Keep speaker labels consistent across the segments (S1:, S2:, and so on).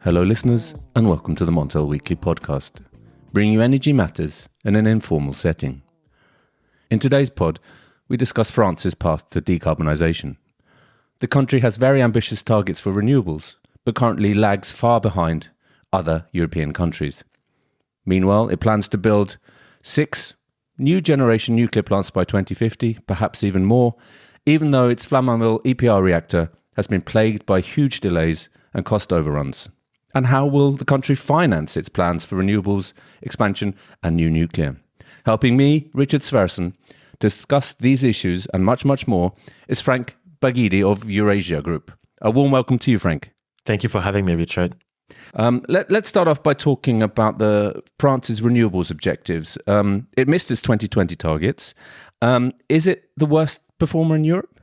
S1: Hello listeners, and welcome to the Montel Weekly Podcast, bringing you energy matters in an informal setting. In today's pod, we discuss France's path to decarbonisation. The country has very ambitious targets for renewables, but currently lags far behind other European countries. Meanwhile, it plans to build 6 new generation nuclear plants by 2050, perhaps even more, even though its Flamanville EPR reactor has been plagued by huge delays and cost overruns. And how will the country finance its plans for renewables, expansion and new nuclear? Helping me, Richard Sverrisson, discuss these issues and much, much more is Franck Gbaguidi of Eurasia Group. A warm welcome to you, Franck.
S2: Thank you for having me, Richard.
S1: Let's start off by talking about France's renewables objectives. It missed its 2020 targets. Is it the worst performer in Europe?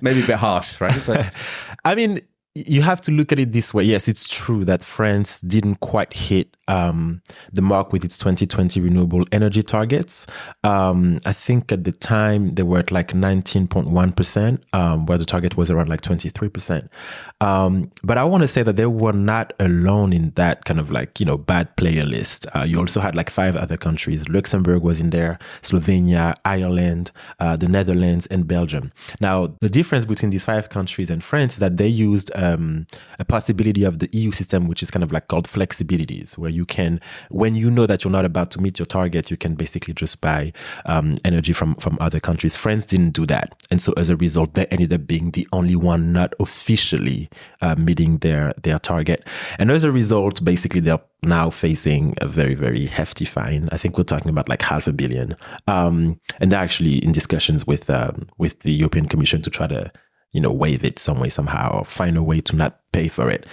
S1: Maybe a bit harsh, right? But
S2: I mean, you have to look at it this way. Yes, it's true that France didn't quite hit the mark with its 2020 renewable energy targets. I think at the time they were at like 19.1%, where the target was around like 23%. But I want to say that they were not alone in that kind of like, bad player list. You also had like 5 other countries. Luxembourg was in there, Slovenia, Ireland, the Netherlands, and Belgium. Now, the difference between these 5 countries and France is that they used a possibility of the EU system, which is kind of like called flexibilities, where you can, when you know that you're not about to meet your target, you can basically just buy energy from other countries. France didn't do that. And so as a result, they ended up being the only one not officially meeting their target. And as a result, basically, they're now facing a very, very hefty fine. I think we're talking about like $500 million. And they're actually in discussions with the European Commission to try to waive it some way, somehow, or find a way to not pay for it.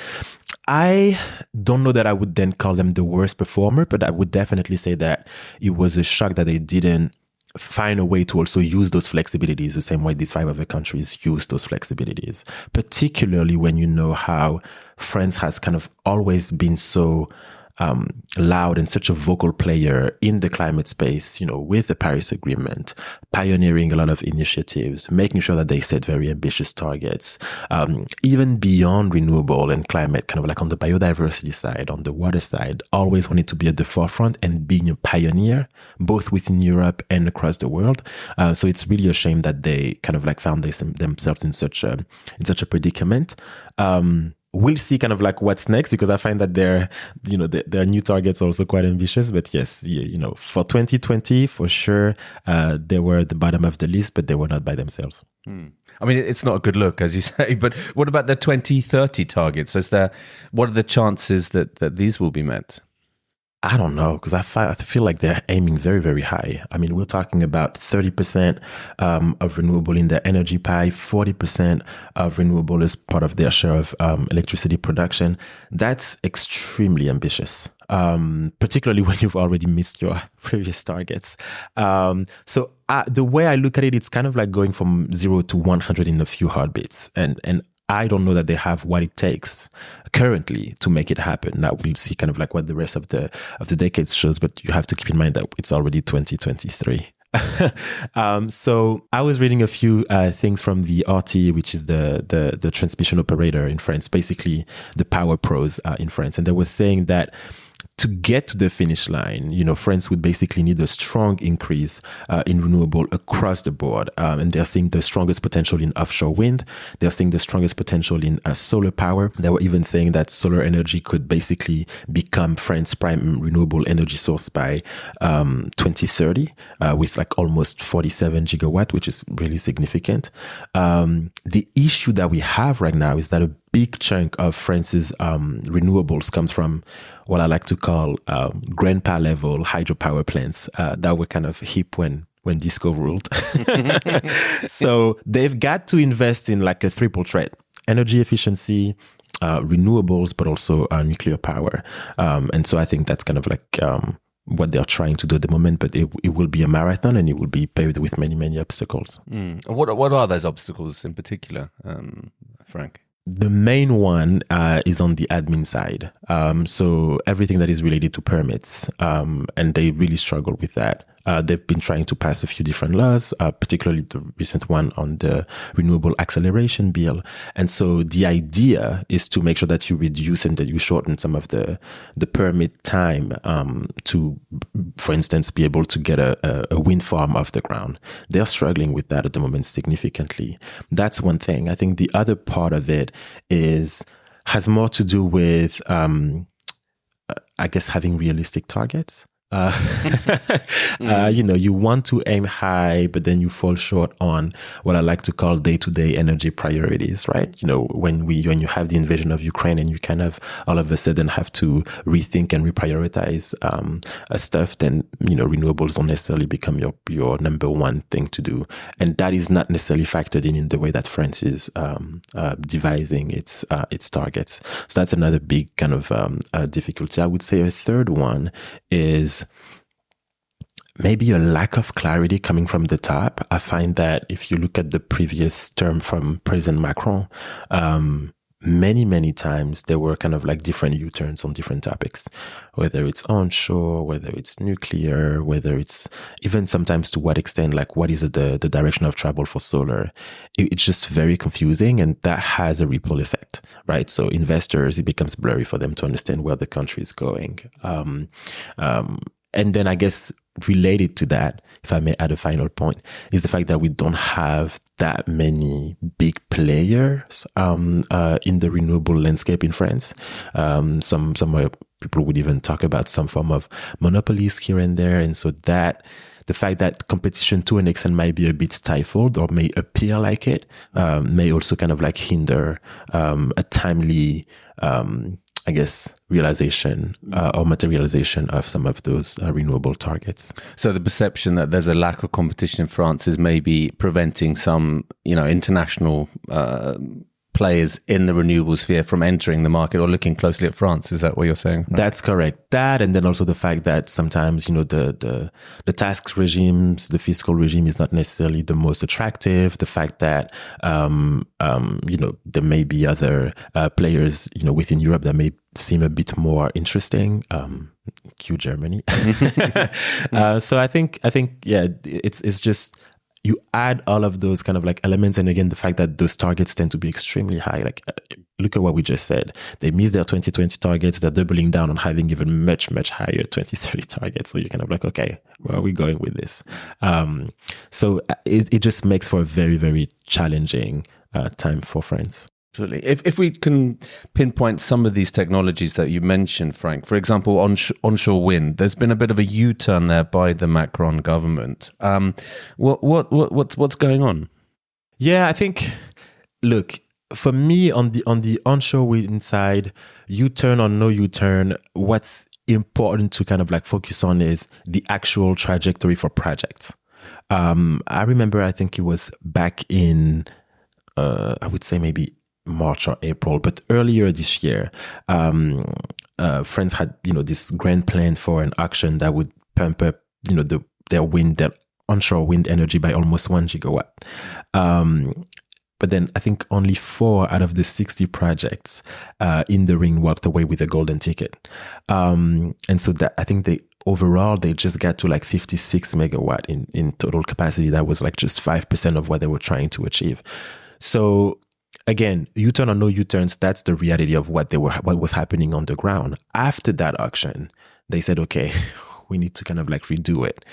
S2: I don't know that I would then call them the worst performer, but I would definitely say that it was a shock that they didn't find a way to also use those flexibilities the same way these 5 other countries use those flexibilities, particularly when you know how France has kind of always been so loud and such a vocal player in the climate space, with the Paris Agreement, pioneering a lot of initiatives, making sure that they set very ambitious targets, even beyond renewable and climate, kind of like on the biodiversity side, on the water side, always wanted to be at the forefront and being a pioneer, both within Europe and across the world. So it's really a shame that they kind of like found themselves in such a predicament. We'll see kind of like what's next, because I find that their new targets are also quite ambitious. But yes, for 2020, for sure, they were at the bottom of the list, but they were not by themselves.
S1: I mean, it's not a good look, as you say, but what about the 2030 targets? What are the chances that these will be met?
S2: I don't know, because I feel like they're aiming very, very high. I mean, we're talking about 30% of renewable in their energy pie, 40% of renewable as part of their share of electricity production. That's extremely ambitious, particularly when you've already missed your previous targets. So the way I look at it, it's kind of like going from 0 to 100 in a few heartbeats. And I don't know that they have what it takes currently to make it happen. Now we'll see kind of like what the rest of the decade shows, but you have to keep in mind that it's already 2023. So I was reading a few things from the RT, which is the transmission operator in France, basically the power pros in France. And they were saying that to get to the finish line, France would basically need a strong increase in renewable across the board. And they're seeing the strongest potential in offshore wind. They're seeing the strongest potential in solar power. They were even saying that solar energy could basically become France's prime renewable energy source by 2030, with like almost 47 gigawatt, which is really significant. The issue that we have right now is that a big chunk of France's renewables comes from what I like to call grandpa level hydropower plants that were kind of hip when disco ruled. So they've got to invest in like a triple threat: energy efficiency, renewables, but also nuclear power. And so I think that's kind of like what they're trying to do at the moment, but it will be a marathon and it will be paved with many, many obstacles.
S1: What are those obstacles in particular, Franck?
S2: The main one is on the admin side. So everything that is related to permits, and they really struggle with that. They've been trying to pass a few different laws, particularly the recent one on the renewable acceleration bill. And so the idea is to make sure that you reduce and that you shorten some of the permit time to, for instance, be able to get a wind farm off the ground. They're struggling with that at the moment significantly. That's one thing. I think the other part of it has more to do with, I guess, having realistic targets. You want to aim high, but then you fall short on what I like to call day-to-day energy priorities, right? When you have the invasion of Ukraine and you kind of all of a sudden have to rethink and reprioritize stuff, then renewables don't necessarily become your number one thing to do, and that is not necessarily factored in the way that France is devising its targets. So that's another big kind of difficulty. I would say a third one is maybe a lack of clarity coming from the top. I find that if you look at the previous term from President Macron, many times there were kind of like different U-turns on different topics, whether it's onshore, whether it's nuclear, whether it's even sometimes to what extent, like what is the direction of travel for solar. It's just very confusing, and that has a ripple effect, right? So investors, it becomes blurry for them to understand where the country is going. And then I guess related to that, if I may add a final point, is the fact that we don't have that many big players in the renewable landscape in France. Somewhere people would even talk about some form of monopolies here and there. And so that the fact that competition to an extent might be a bit stifled or may appear like it, may also kind of like hinder a timely I guess, realization or materialization of some of those renewable targets.
S1: So the perception that there's a lack of competition in France is maybe preventing some, international players in the renewable sphere from entering the market or looking closely at France. Is that what you're saying? Right?
S2: That's correct. That, and then also the fact that sometimes, the tax regimes, the fiscal regime is not necessarily the most attractive. The fact that, there may be other players, within Europe that may seem a bit more interesting. Cue Germany. So I think, yeah, it's just, you add all of those kind of like elements. And again, the fact that those targets tend to be extremely high. Like, look at what we just said. They missed their 2020 targets. They're doubling down on having even much, much higher 2030 targets. So you're kind of like, okay, where are we going with this? So it just makes for a very, very challenging time for France.
S1: Absolutely. If we can pinpoint some of these technologies that you mentioned, Franck, for example, onshore wind, there's been a bit of a U-turn there by the Macron government. What's going on?
S2: Yeah, I think, look, for me on the onshore wind side, U-turn or no U-turn, what's important to kind of like focus on is the actual trajectory for projects. I remember, I think it was back in, I would say maybe March or April, but earlier this year, France had, this grand plan for an auction that would pump up, their onshore wind energy by almost 1 gigawatt. But then I think only 4 out of the 60 projects in the ring walked away with a golden ticket. And so that I think they just got to like 56 megawatt in total capacity. That was like just 5% of what they were trying to achieve. So again, U-turn or no U-turns, that's the reality of what was happening on the ground. After that auction, they said, okay, we need to kind of like redo it.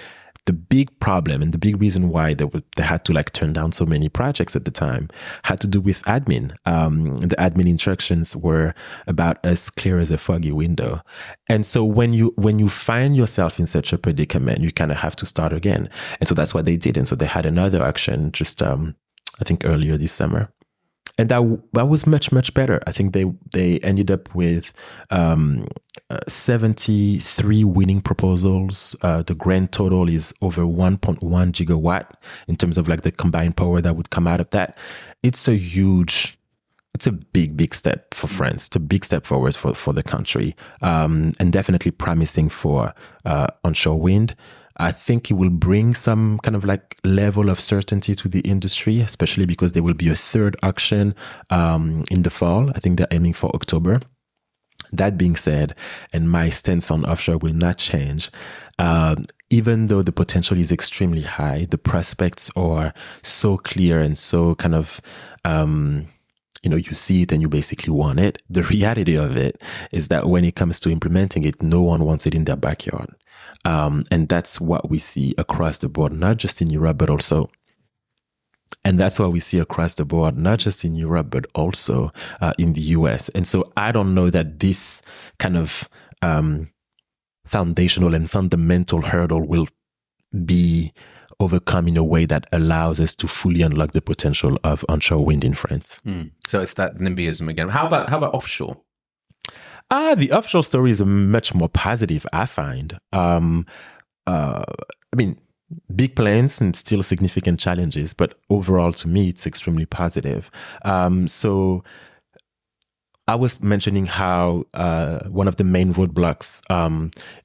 S2: The big problem and the big reason why they had to like turn down so many projects at the time had to do with admin. The admin instructions were about as clear as a foggy window. And so when you find yourself in such a predicament, you kind of have to start again. And so that's what they did. And so they had another auction just, I think earlier this summer. And that was much, much better. I think they ended up with 73 winning proposals. The grand total is over 1.1 gigawatt in terms of like the combined power that would come out of that. It's a big, big step for France. It's a big step forward for the country, and definitely promising for onshore wind. I think it will bring some kind of like level of certainty to the industry, especially because there will be a third auction in the fall. I think they're aiming for October. That being said, and my stance on offshore will not change, even though the potential is extremely high, the prospects are so clear and so kind of, you see it and you basically want it. The reality of it is that when it comes to implementing it, no one wants it in their backyard. And that's what we see across the board, not just in Europe, but also, and that's what we see across the board, not just in Europe, but also in the US. And so I don't know that this kind of foundational and fundamental hurdle will be overcome in a way that allows us to fully unlock the potential of onshore wind in France.
S1: So it's that NIMBYism again. How about offshore?
S2: The offshore story is much more positive, I find. Big plans and still significant challenges, but overall, to me, it's extremely positive. So I was mentioning how one of the main roadblocks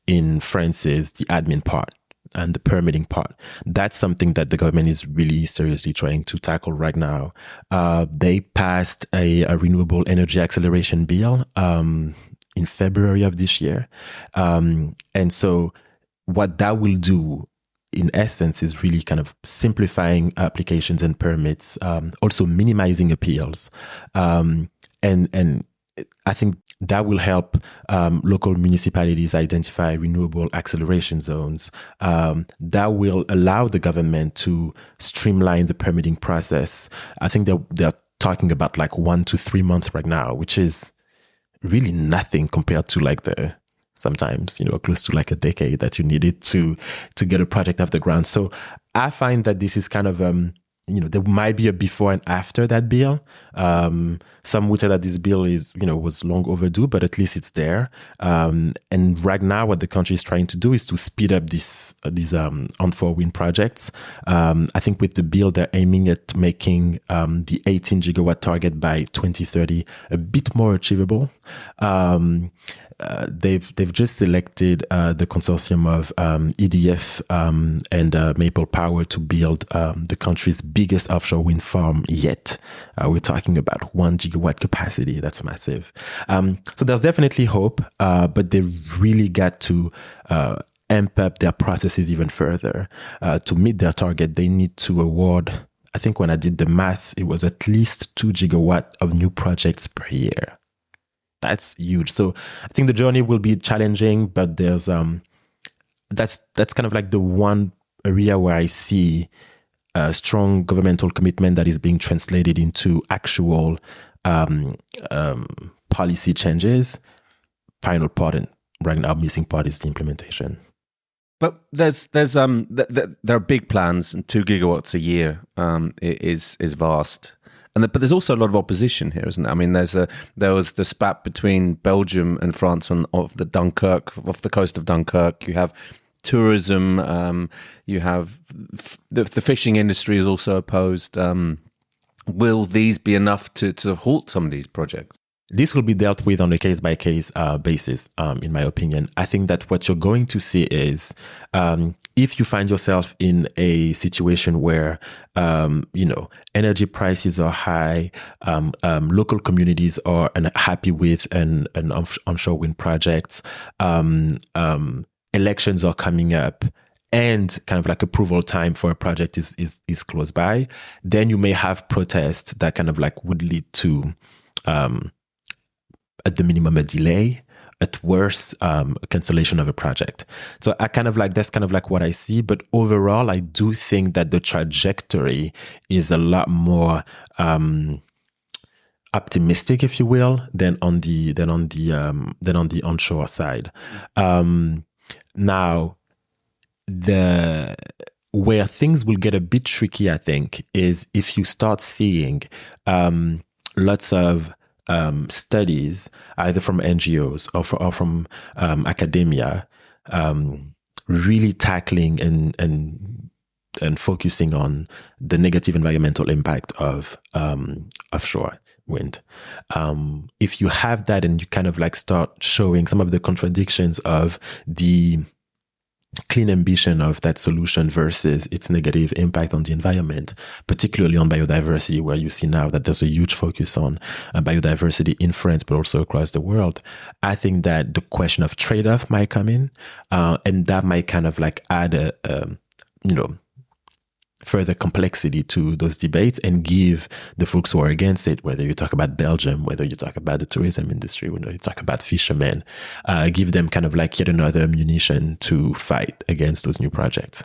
S2: in France is the admin part and the permitting part. That's something that the government is really seriously trying to tackle right now. They passed a renewable energy acceleration bill in February of this year. And so what that will do, in essence, is really kind of simplifying applications and permits, also minimizing appeals. And I think that will help local municipalities identify renewable acceleration zones. That will allow the government to streamline the permitting process. I think they're talking about like 1 to 3 months right now, which is really nothing compared to sometimes, close to like a decade that you needed to get a project off the ground. So I find that this is kind of, there might be a before and after that bill. Some would say that this bill was long overdue, but at least it's there. And right now, what the country is trying to do is to speed up these onshore wind projects. I think with the bill, they're aiming at making the 18 gigawatt target by 2030 a bit more achievable. They've just selected the consortium of EDF and Maple Power to build the country's biggest offshore wind farm yet. We're talking about 1 gigawatt capacity. That's massive. So there's definitely hope, but they really got to amp up their processes even further. To meet their target, they need to award, I think when I did the math, it was at least 2 gigawatt of new projects per year. That's huge. So I think the journey will be challenging, but there's that's kind of like the one area where I see a strong governmental commitment that is being translated into actual policy changes. Final part, and right now missing part, is the implementation.
S1: But there are big plans, and 2 gigawatts a year is vast. But there's also a lot of opposition here, isn't there? I mean, there was the spat between Belgium and France off the coast of Dunkirk. You have tourism. You have the fishing industry is also opposed. Will these be enough to halt some of these projects?
S2: This will be dealt with on a case-by-case basis, in my opinion. I think that what you're going to see is if you find yourself in a situation where, energy prices are high, local communities are unhappy with an onshore wind project, elections are coming up, and kind of like approval time for a project is close by, then you may have protests that kind of like would lead to at the minimum a delay, at worst a cancellation of a project. So that's kind of like what I see. But overall, I do think that the trajectory is a lot more optimistic, if you will, than on the onshore side. Now, where things will get a bit tricky, I think, is if you start seeing lots of studies, either from NGOs or from academia, really tackling and focusing on the negative environmental impact of offshore wind. If you have that and you kind of like start showing some of the contradictions of the clean ambition of that solution versus its negative impact on the environment, particularly on biodiversity, where you see now that there's a huge focus on biodiversity in France, but also across the world. I think that the question of trade-off might come in, and that might kind of like add further complexity to those debates and give the folks who are against it, whether you talk about Belgium, whether you talk about the tourism industry, whether you talk about fishermen, give them kind of like yet another ammunition to fight against those new projects.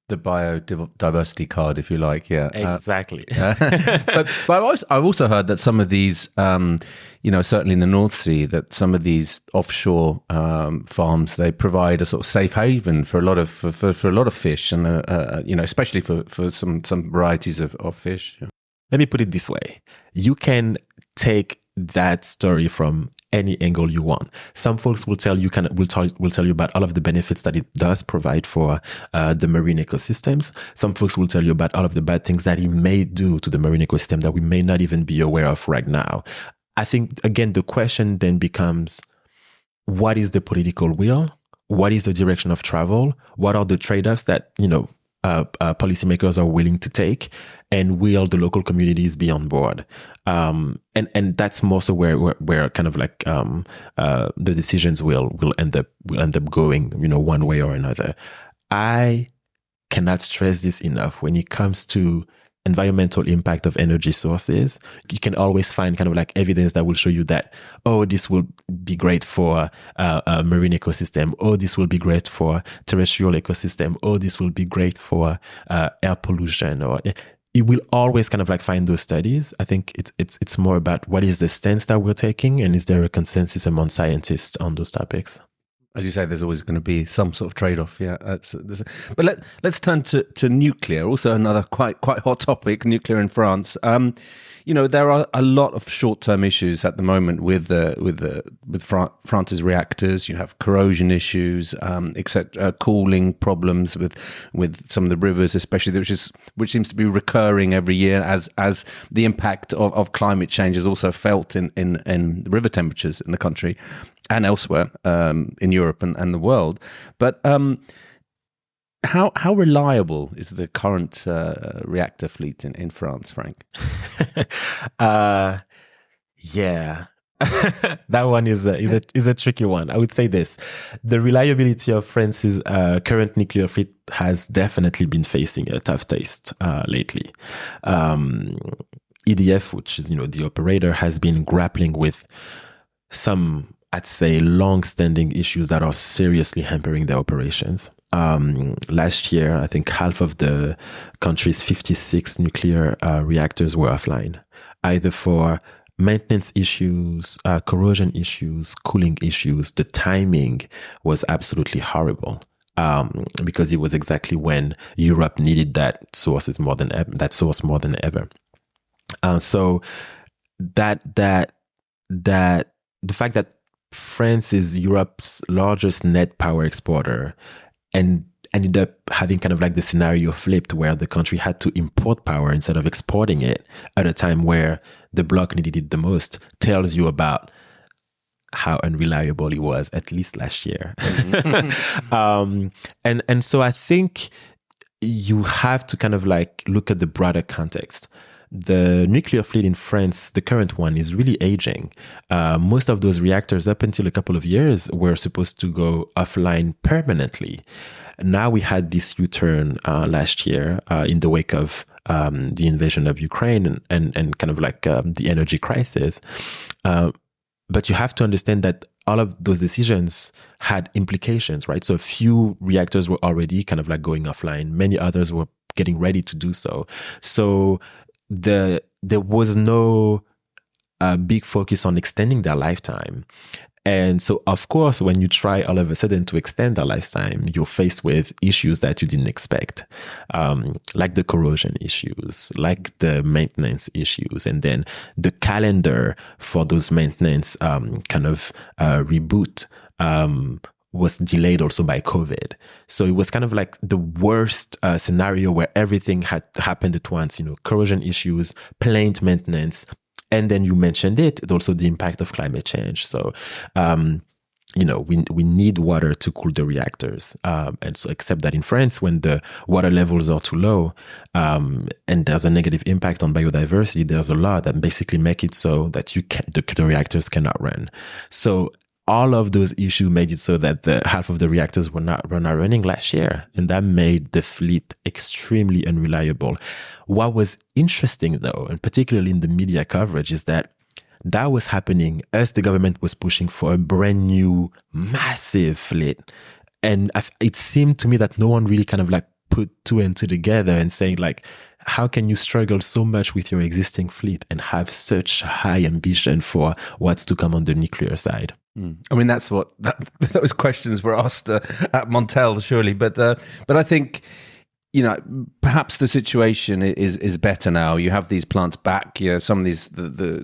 S1: The biodiversity card, if you like, yeah.
S2: Exactly.
S1: But I've also heard that some of these, certainly in the North Sea, that some of these offshore farms, they provide a sort of safe haven for a lot of for a lot of fish, and especially for some varieties of fish.
S2: Let me put it this way: you can take that story from any angle you want. Some folks will tell you about all of the benefits that it does provide for the marine ecosystems. Some folks will tell you about all of the bad things that it may do to the marine ecosystem that we may not even be aware of right now. I think, again, the question then becomes, what is the political will? What is the direction of travel? What are the trade-offs that, policymakers are willing to take, and will the local communities be on board? And that's more so where kind of like the decisions will end up going, one way or another. I cannot stress this enough. When it comes to environmental impact of energy sources, you can always find kind of like evidence that will show you that, oh, this will be great for a marine ecosystem, oh, this will be great for terrestrial ecosystem, oh, this will be great for air pollution, or it will always kind of like find those studies. I think it's more about what is the stance that we're taking, and is there a consensus among scientists on those topics?
S1: As you say, there's always going to be some sort of trade-off. Yeah, but let's turn to nuclear. Also, another quite hot topic: nuclear in France. There are a lot of short-term issues at the moment with France's reactors. You have corrosion issues, cooling problems with some of the rivers, especially which seems to be recurring every year as the impact of climate change is also felt in river temperatures in the country and elsewhere in Europe and the world. But how reliable is the current reactor fleet in France, Franck?
S2: Yeah. That one is a tricky one. I would say this: the reliability of France's current nuclear fleet has definitely been facing a tough taste lately. EDF, which is the operator, has been grappling with some, I'd say, long-standing issues that are seriously hampering their operations. Last year, I think half of the country's 56 nuclear reactors were offline, either for maintenance issues, corrosion issues, cooling issues. The timing was absolutely horrible, because it was exactly when Europe needed that source more than ever. So that the fact that France is Europe's largest net power exporter and ended up having kind of like the scenario flipped, where the country had to import power instead of exporting it at a time where the bloc needed it the most, tells you about how unreliable it was, at least last year. And so I think you have to kind of like look at the broader context. The nuclear fleet in France, the current one, is really aging. Most of those reactors, up until a couple of years, were supposed to go offline permanently. Now we had this U-turn last year in the wake of the invasion of Ukraine and kind of like the energy crisis. But you have to understand that all of those decisions had implications, right? So a few reactors were already kind of like going offline. Many others were getting ready to do so. So there was no big focus on extending their lifetime. And so, of course, when you try all of a sudden to extend their lifetime, you're faced with issues that you didn't expect, like the corrosion issues, like the maintenance issues, and then the calendar for those maintenance reboot was delayed also by COVID. So it was kind of like the worst scenario where everything had happened at once, corrosion issues, plant maintenance, and then you mentioned it, also the impact of climate change. So we need water to cool the reactors. And so, except that in France, when the water levels are too low, and there's a negative impact on biodiversity, there's a law that basically make it so that the reactors cannot run. So all of those issues made it so that the half of the reactors were not running last year, and that made the fleet extremely unreliable. What was interesting, though, and particularly in the media coverage, is that was happening as the government was pushing for a brand new, massive fleet. And it seemed to me that no one really kind of like put two and two together and saying like, how can you struggle so much with your existing fleet and have such high ambition for what's to come on the nuclear side?
S1: I mean, that's what those questions were asked at Montel, surely. But I think, perhaps the situation is better now. You have these plants back. Some of these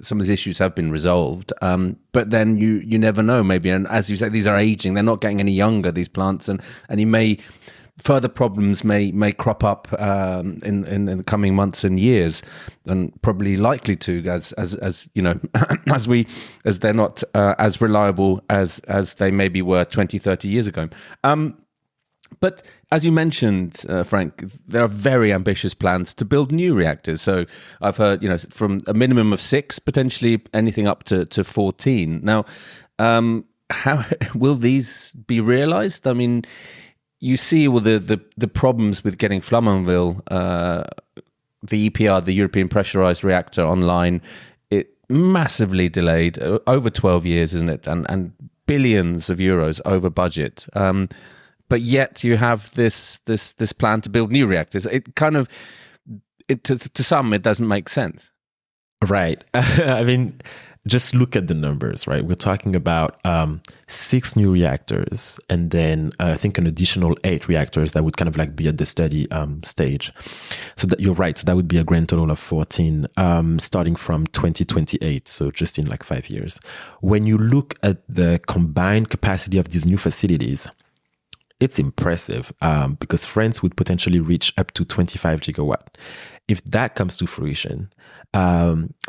S1: some of these issues have been resolved. But then you never know. Maybe, and as you say, these are aging. They're not getting any younger. These plants, and you may. Further problems may crop up in the coming months and years, and probably likely to, as you know, as they're not as reliable as they maybe were 20, 30 years ago. But as you mentioned, Franck, there are very ambitious plans to build new reactors. So I've heard, from a minimum of 6, potentially anything up to 14. Now, how will these be realized? I mean, you see all the problems with getting Flamanville, the EPR, the European pressurized reactor, online. It massively delayed, over 12 years, isn't it? And billions of euros over budget. But yet you have this plan to build new reactors. It kind of, to some, it doesn't make sense.
S2: Right. I mean, just look at the numbers, right? We're talking about 6 new reactors, and then I think an additional 8 reactors that would kind of like be at the study stage. So that you're right. So that would be a grand total of 14, starting from 2028. So just in like 5 years. When you look at the combined capacity of these new facilities, it's impressive because France would potentially reach up to 25 gigawatt. If that comes to fruition,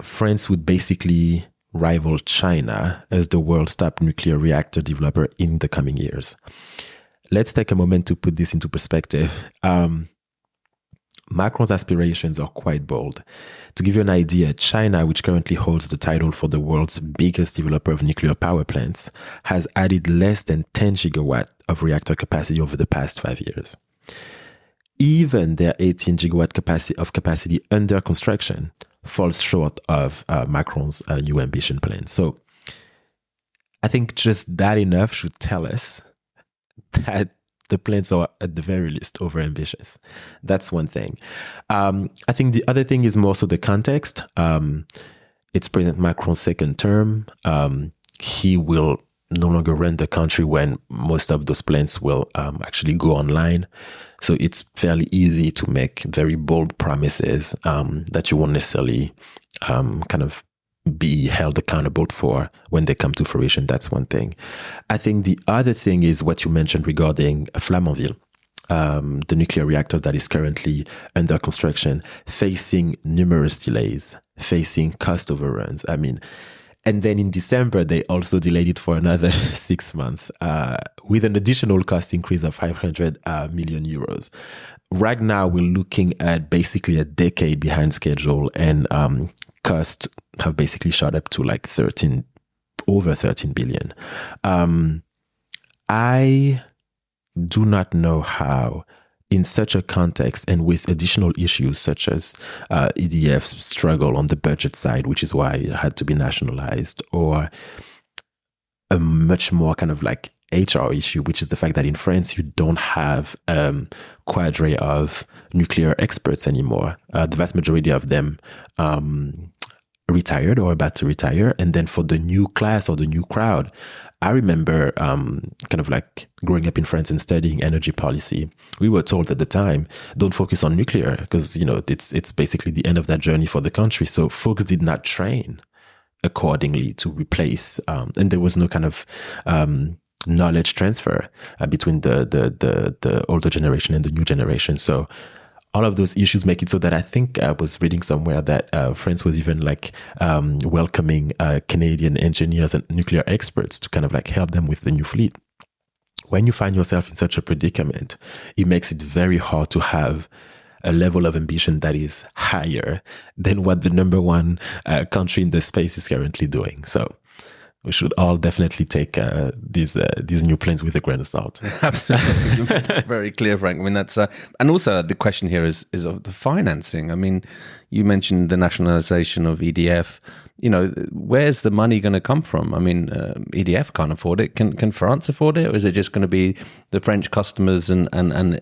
S2: France would basically rival China as the world's top nuclear reactor developer in the coming years. Let's take a moment to put this into perspective. Macron's aspirations are quite bold. To give you an idea, China, which currently holds the title for the world's biggest developer of nuclear power plants, has added less than 10 gigawatt of reactor capacity over the past 5 years. Even their 18 gigawatt capacity under construction falls short of Macron's new ambition plan. So I think just that enough should tell us that the plans are at the very least overambitious. That's one thing. I think the other thing is more so the context. It's President Macron's second term. He will no longer run the country when most of those plans will actually go online. So it's fairly easy to make very bold promises that you won't necessarily kind of be held accountable for when they come to fruition. That's one thing. I think the other thing is what you mentioned regarding Flamanville, the nuclear reactor that is currently under construction, facing numerous delays, facing cost overruns. I mean, and then in December, they also delayed it for another 6 months with an additional cost increase of 500 million euros. Right now, we're looking at basically a decade behind schedule, and costs have basically shot up to like over 13 billion. I do not know how, in such a context and with additional issues such as EDF's struggle on the budget side, which is why it had to be nationalized, or a much more kind of like HR issue, which is the fact that in France, you don't have cadre of nuclear experts anymore. The vast majority of them retired or about to retire. And then for the new class or the new crowd, I remember kind of like growing up in France and studying energy policy. We were told at the time, don't focus on nuclear because, it's basically the end of that journey for the country. So folks did not train accordingly to replace, and there was no kind of knowledge transfer between the older generation and the new generation. So all of those issues make it so that I think I was reading somewhere that France was even like welcoming Canadian engineers and nuclear experts to kind of like help them with the new fleet. When you find yourself in such a predicament, it makes it very hard to have a level of ambition that is higher than what the number one country in the space is currently doing. So we should all definitely take these new planes with a grain of salt.
S1: Absolutely. Very clear, Frank. I mean, that's and also the question here is of the financing. I mean, you mentioned the nationalization of EDF. You know, where's the money going to come from? I mean, EDF can't afford it. Can France afford it? Or is it just going to be the French customers and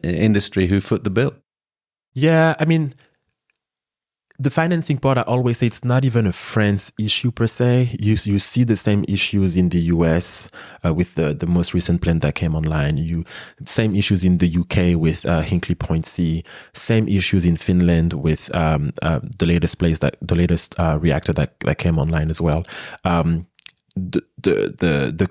S1: industry who foot the bill?
S2: Yeah, I mean, the financing part, I always say it's not even a France issue per se. You see the same issues in the US with the most recent plant that came online. Same issues in the UK with Hinkley Point C. Same issues in Finland with the latest reactor that came online as well. The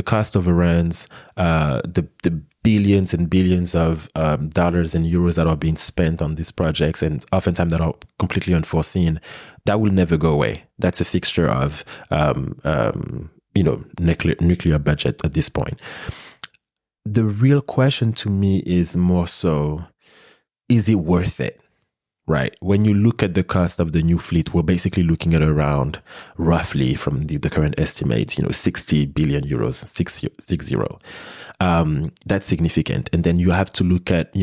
S2: cost overruns, the billions and billions of dollars and euros that are being spent on these projects, and oftentimes that are completely unforeseen, that will never go away. That's a fixture of nuclear budget at this point. The real question to me is more so, is it worth it? Right. When you look at the cost of the new fleet, we're basically looking at around roughly from the current estimates, 60 billion euros, 60. That's significant. And then you have to look at,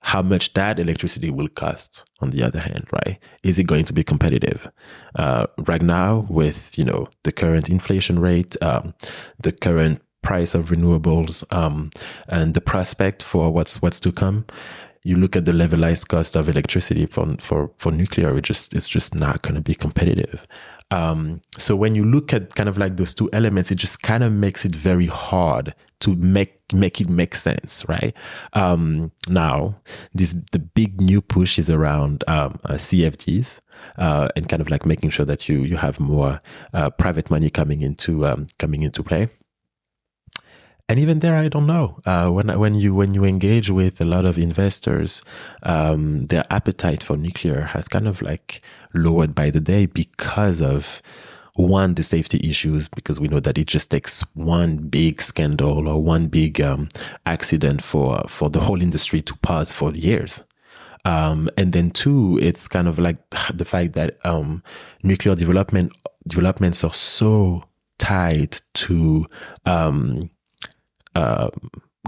S2: how much that electricity will cost on the other hand, right? Is it going to be competitive? Right now with, the current inflation rate, the current price of renewables, and the prospect for what's to come, you look at the levelized cost of electricity for nuclear, it's just not going to be competitive. So when you look at kind of like those two elements, it just kind of makes it very hard to make it make sense, right? Now, the big new push is around CFDs and kind of like making sure that you have more private money coming into play. And even there, I don't know. When you engage with a lot of investors, their appetite for nuclear has kind of like lowered by the day because of, one, the safety issues, because we know that it just takes one big scandal or one big accident for the whole industry to pause for years. And then two, it's kind of like the fact that nuclear developments are so tied to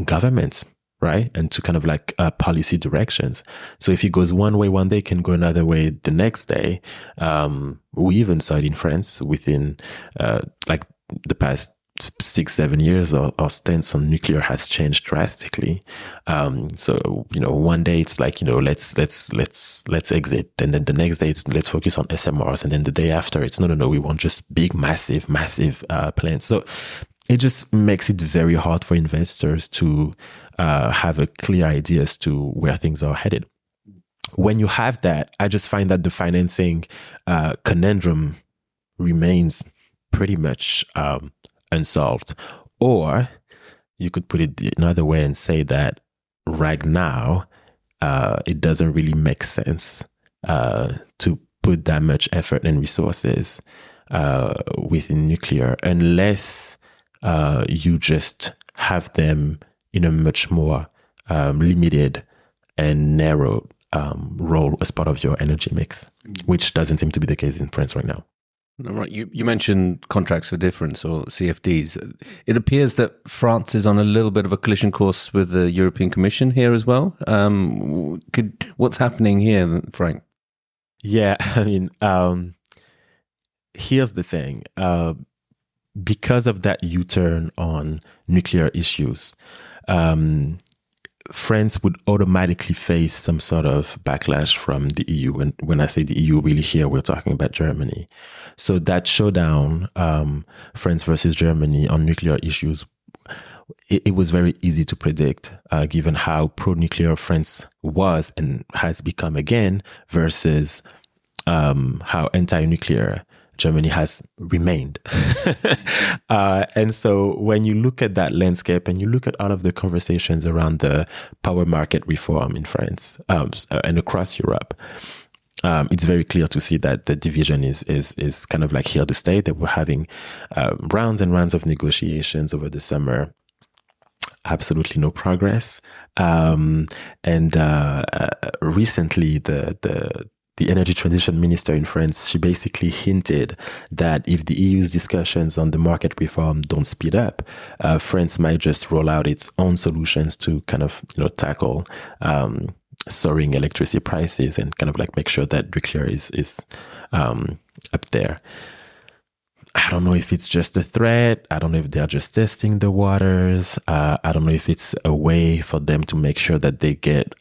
S2: governments, right? And to kind of like policy directions. So if it goes one way one day, it can go another way the next day. We even saw it in France within like the past 6-7 years, our stance on nuclear has changed drastically. So one day it's like let's exit, and then the next day it's let's focus on SMRs, and then the day after it's no, we want just big massive plants. So it just makes it very hard for investors to have a clear idea as to where things are headed. When you have that, I just find that the financing conundrum remains pretty much unsolved. Or you could put it another way and say that right now, it doesn't really make sense to put that much effort and resources within nuclear unless you just have them in a much more limited and narrow role as part of your energy mix, which doesn't seem to be the case in France right now.
S1: Right. You mentioned contracts for difference, or CFDs. It appears that France is on a little bit of a collision course with the European Commission here as well. What's happening here, Frank?
S2: Yeah, I mean, here's the thing. Because of that U-turn on nuclear issues, France would automatically face some sort of backlash from the EU. And when I say the EU, really here, we're talking about Germany. So that showdown, France versus Germany on nuclear issues, it was very easy to predict, given how pro-nuclear France was and has become again versus how anti-nuclear Germany has remained. And so when you look at that landscape and you look at all of the conversations around the power market reform in France and across Europe, it's very clear to see that the division is kind of like here to stay, that we're having rounds and rounds of negotiations over the summer. Absolutely no progress. Recently, the energy transition minister in France, she basically hinted that if the EU's discussions on the market reform don't speed up, France might just roll out its own solutions to kind of tackle soaring electricity prices and kind of like make sure that nuclear is up there. I don't know if it's just a threat. I don't know if they're just testing the waters. I don't know if it's a way for them to make sure that they get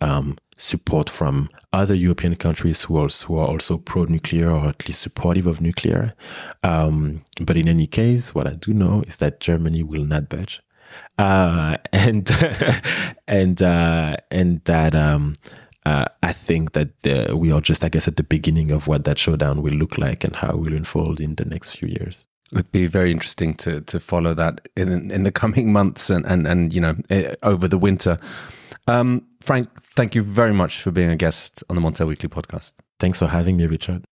S2: support from other European countries who are also pro-nuclear or at least supportive of nuclear. But in any case, what I do know is that Germany will not budge. And that I think that we are just, I guess, at the beginning of what that showdown will look like and how it will unfold in the next few years.
S1: It would be very interesting to follow that in the coming months and over the winter. Franck, thank you very much for being a guest on the Montel Weekly podcast.
S2: Thanks for having me, Richard.